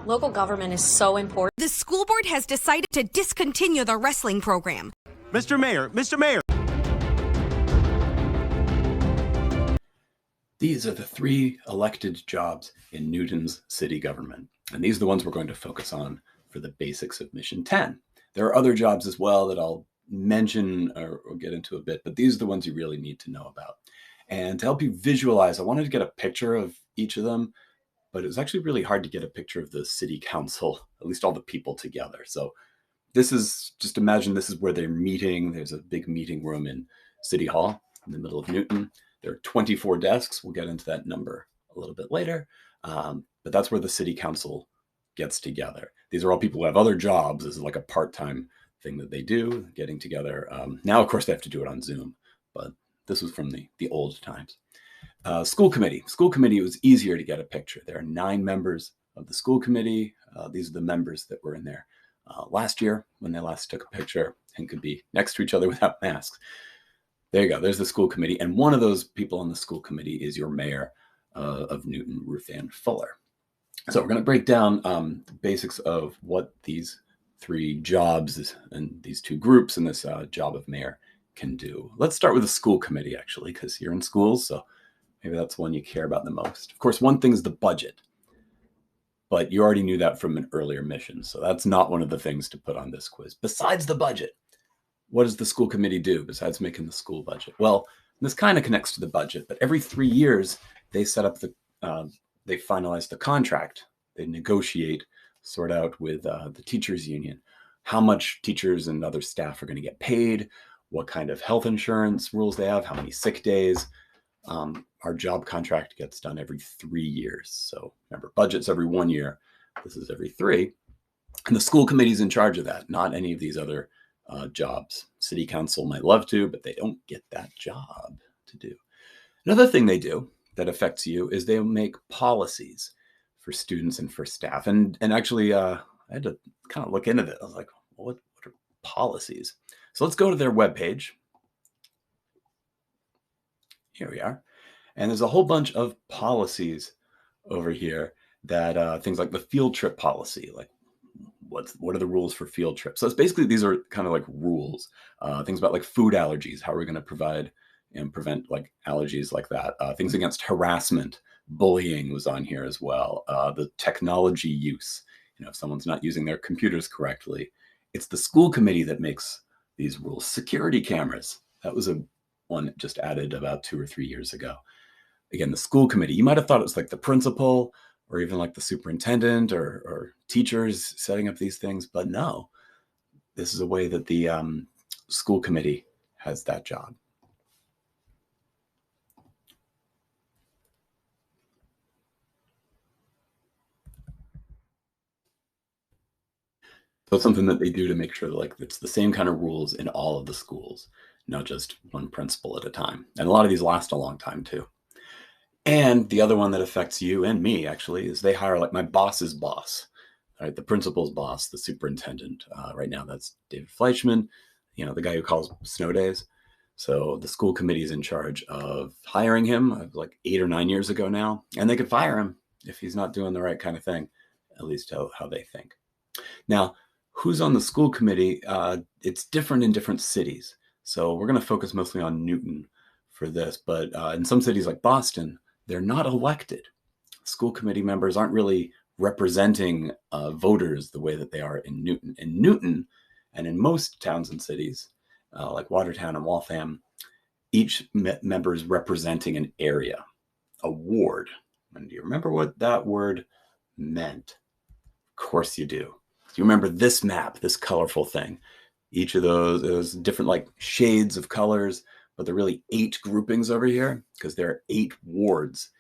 Local government is so important. The school board has decided to discontinue the wrestling program. Mr. Mayor, Mr. Mayor. These are the 3 elected jobs in Newton's city government. And these are the ones we're going to focus on for the basics of Mission 10. There are other jobs as well that I'll mention or get into a bit, but these are the ones you really need to know about. And to help you visualize, I wanted to get a picture of each of them, but it was actually really hard to get a picture of the city council, at least all the people together. So this is, just imagine this is where they're meeting. There's a big meeting room in City Hall in the middle of Newton. There are 24 desks. We'll get into that number a little bit later. But that's where the city council gets together. These are all people who have other jobs. This is like a part-time thing that they do, getting together. Now, of course, they have to do it on Zoom, but this was from the old times. School committee. School committee, it was easier to get a picture. There are 9 members of the school committee. These are the members that were in there last year when they last took a picture and could be next to each other without masks. There you go. There's the school committee. And one of those people on the school committee is your mayor of Newton, Ruth Ann Fuller. So we're going to break down the basics of what these 3 jobs and these 2 groups in this job of mayor can do. Let's start with the school committee, actually, because you're in schools, so maybe that's one you care about the most. Of course, one thing is the budget, but you already knew that from an earlier mission, so that's not one of the things to put on this quiz. Besides the budget, what does the school committee do besides making the school budget? Well, this kind of connects to the budget, but every 3 years, they set up they finalize the contract. They negotiate, sort out with the teachers union, how much teachers and other staff are going to get paid, what kind of health insurance rules they have, how many sick days. Our job contract gets done every 3 years. So remember, budget's every 1 year. This is every 3. And the school committee's in charge of that, not any of these other jobs. City council might love to, but they don't get that job to do. Another thing they do that affects you is they make policies for students and for staff. And actually, I had to kind of look into this. I was like, what are policies? So let's go to their webpage. Here we are. And there's a whole bunch of policies over here that things like the field trip policy, like what are the rules for field trips? So it's basically, these are kind of like rules, things about like food allergies. How are we going to provide and prevent like allergies like that? Things against harassment, bullying was on here as well. The technology use, if someone's not using their computers correctly, it's the school committee that makes these rules. Security cameras, that was a one just added about 2 or 3 years ago. Again, the school committee, you might have thought it was like the principal or even like the superintendent or teachers setting up these things, but no, this is a way that the school committee has that job. So it's something that they do to make sure that like it's the same kind of rules in all of the schools, not just one principal at a time. And a lot of these last a long time too. And the other one that affects you and me actually is they hire like my boss's boss, right? The principal's boss, the superintendent. Right now that's David Fleischman, the guy who calls snow days. So the school committee is in charge of hiring him like 8 or 9 years ago now, and they could fire him if he's not doing the right kind of thing, at least how they think. Now, who's on the school committee? It's different in different cities. So we're going to focus mostly on Newton for this, but in some cities like Boston, they're not elected. School committee members aren't really representing voters the way that they are in Newton. In Newton, and in most towns and cities, like Watertown and Waltham, each member is representing an area, a ward. And do you remember what that word meant? Of course you do. Do you remember this map, this colorful thing? Each of those different like shades of colors, but there are really 8 groupings over here because there are 8 wards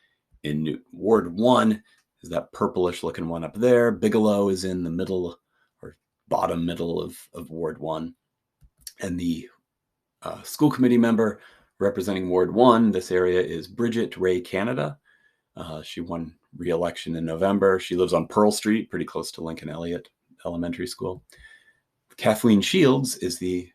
in Newton. Ward 1 is that purplish looking one up there. Bigelow is in the middle or bottom middle of Ward 1. And the school committee member representing Ward 1, this area is Bridget Ray Canada. She won re-election in November. She lives on Pearl Street, pretty close to Lincoln Elliott Elementary School. Kathleen Shields is the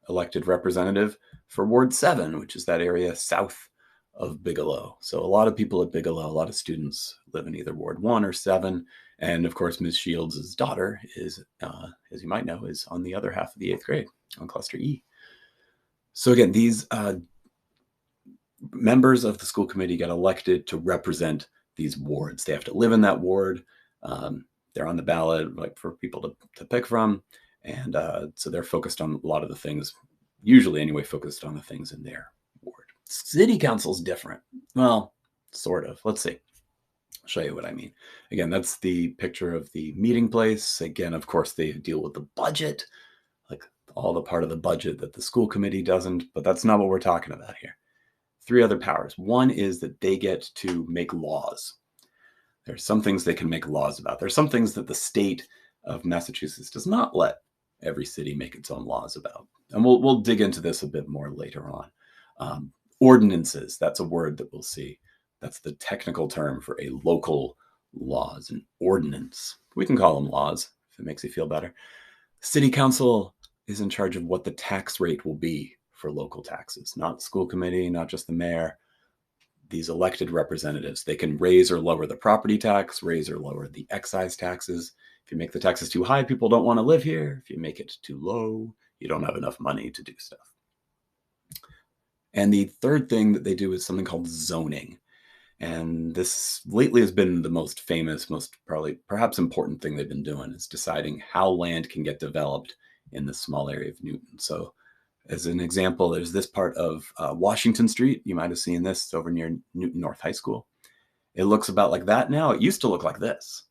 elected representative for Ward 7, which is that area south of Bigelow. So a lot of people at Bigelow, a lot of students live in either Ward 1 or 7, And of course, Ms. Shields' daughter is, as you might know, is on the other half of the 8th grade on cluster E. So again, these members of the school committee get elected to represent these wards. They have to live in that ward. They're on the ballot, like, for people to pick from. And so they're focused on a lot of the things, usually anyway, focused on the things in their ward. City council's different. Well, sort of. Let's see. I'll show you what I mean. Again, that's the picture of the meeting place. Again, of course, they deal with the budget, like all the part of the budget that the school committee doesn't, but that's not what we're talking about here. 3 other powers. One is that they get to make laws. There's some things they can make laws about. There's some things that the state of Massachusetts does not let every city make its own laws about. And we'll dig into this a bit more later on. Ordinances, that's a word that we'll see. That's the technical term for a local laws, an ordinance. We can call them laws if it makes you feel better. City council is in charge of what the tax rate will be for local taxes, not the school committee, not just the mayor. These elected representatives, they can raise or lower the property tax, raise or lower the excise taxes. If you make the taxes too high, people don't want to live here. If you make it too low, you don't have enough money to do stuff. And the third thing that they do is something called zoning. And this lately has been the most famous, perhaps important thing they've been doing, is deciding how land can get developed in the small area of Newton. So as an example, there's this part of Washington Street. You might have seen this over near Newton North High School. It looks about like that now. It used to look like this.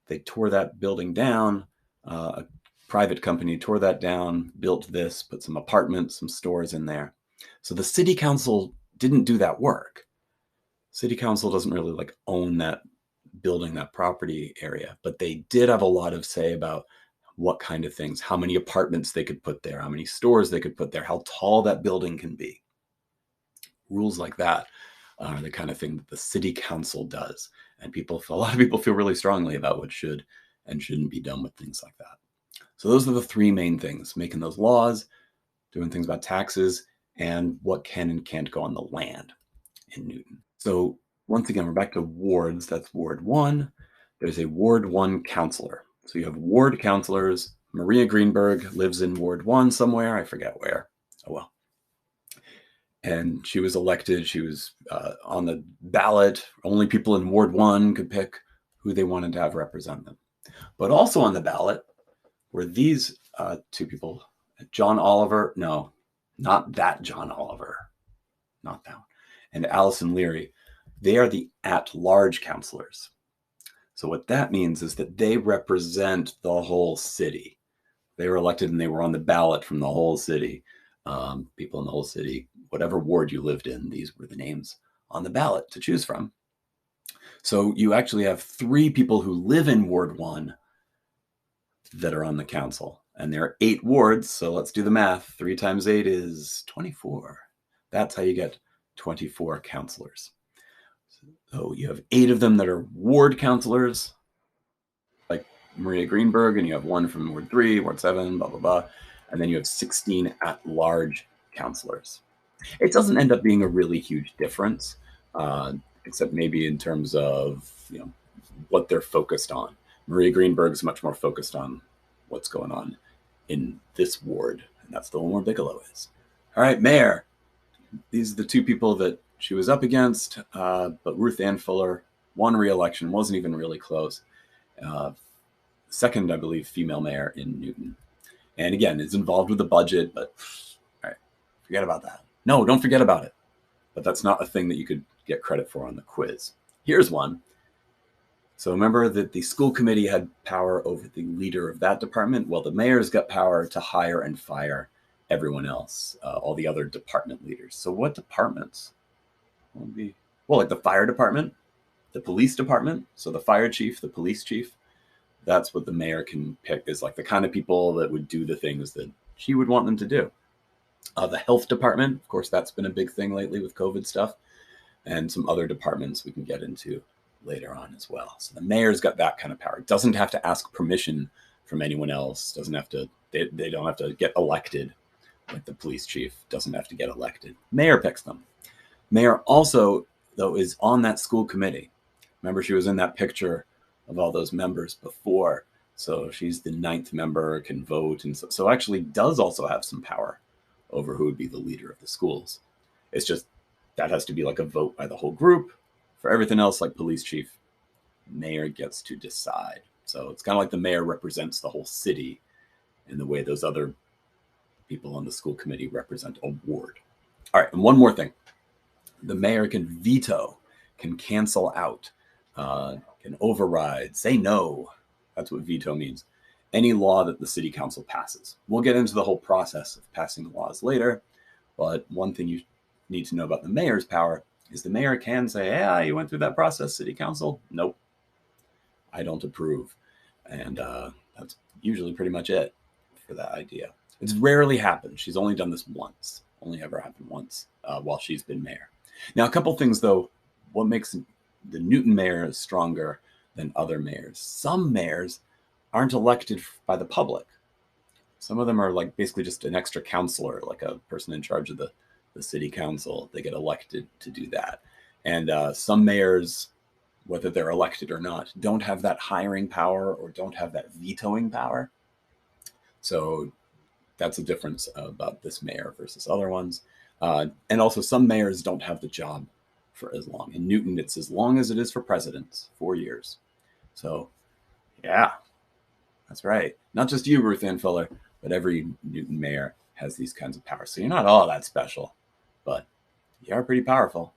They tore that building down. A private company tore that down, built this, put some apartments, some stores in there. So the city council didn't do that work. City council doesn't really like own that building, that property area, but they did have a lot of say about what kind of things, how many apartments they could put there, how many stores they could put there, how tall that building can be. Rules like that are the kind of thing that the city council does. And a lot of people feel really strongly about what should and shouldn't be done with things like that. So those are the 3 main things: making those laws, doing things about taxes, and what can and can't go on the land in Newton. So once again, we're back to wards. That's Ward 1. There's a Ward 1 councillor. So you have ward councillors. Maria Greenberg lives in Ward 1 somewhere. I forget where. Oh, well. And she was elected. She was on the ballot. Only people in Ward 1 could pick who they wanted to have represent them. But also on the ballot were these 2 people. John Oliver. No, not that John Oliver. Not that one. And Allison Leary. They are the at-large councillors. So what that means is that they represent the whole city. They were elected and they were on the ballot from the whole city. People in the whole city, whatever ward you lived in, these were the names on the ballot to choose from. So you actually have 3 people who live in Ward 1 that are on the council. And there are 8 wards, so let's do the math. 3 times 8 is 24. That's how you get 24 councillors. So you have 8 of them that are ward councillors, like Maria Greenberg, and you have 1 from Ward 3, Ward 7, blah, blah, blah. And then you have 16 at-large councillors. It doesn't end up being a really huge difference, except maybe in terms of what they're focused on. Maria Greenberg's much more focused on what's going on in this ward, and that's the one where Bigelow is. All right, Mayor. These are the 2 people that she was up against, but Ruth Ann Fuller won re-election, wasn't even really close. Second, I believe, female mayor in Newton. And again, is involved with the budget, but all right, forget about that. No, don't forget about it. But that's not a thing that you could get credit for on the quiz. Here's one. So remember that the school committee had power over the leader of that department. Well, the mayor's got power to hire and fire everyone else, all the other department leaders. So what departments? Well, like the fire department, the police department. So the fire chief, the police chief, that's what the mayor can pick, is like the kind of people that would do the things that she would want them to do. The health department, of course, that's been a big thing lately with COVID stuff, and some other departments we can get into later on as well. So the mayor's got that kind of power. Doesn't have to ask permission from anyone else. Doesn't have to. They don't have to get elected. Like the police chief doesn't have to get elected. Mayor picks them. Mayor also, though, is on that school committee. Remember, she was in that picture of all those members before. So she's the 9th member, can vote, and so actually does also have some power over who would be the leader of the schools. It's just that has to be like a vote by the whole group. For everything else, like police chief, mayor gets to decide. So it's kind of like the mayor represents the whole city in the way those other people on the school committee represent a ward. All right, and one more thing. The mayor can veto, can cancel out, can override, say no. That's what veto means. Any law that the city council passes. We'll get into the whole process of passing laws later, but one thing you need to know about the mayor's power is the mayor can say, yeah, you went through that process, city council. Nope, I don't approve. And that's usually pretty much it for that idea. It's rarely happened. She's only done this once, only ever happened once while she's been mayor. Now, a couple things, though, what makes the Newton mayor stronger than other mayors? Some mayors aren't elected by the public. Some of them are like basically just an extra councillor, like a person in charge of the city council. They get elected to do that. And some mayors, whether they're elected or not, don't have that hiring power or don't have that vetoing power. So that's a difference about this mayor versus other ones. And also some mayors don't have the job for as long. In Newton, it's as long as it is for presidents, 4 years. So yeah, that's right. Not just you, Ruth Ann Fuller, but every Newton mayor has these kinds of powers. So you're not all that special, but you are pretty powerful.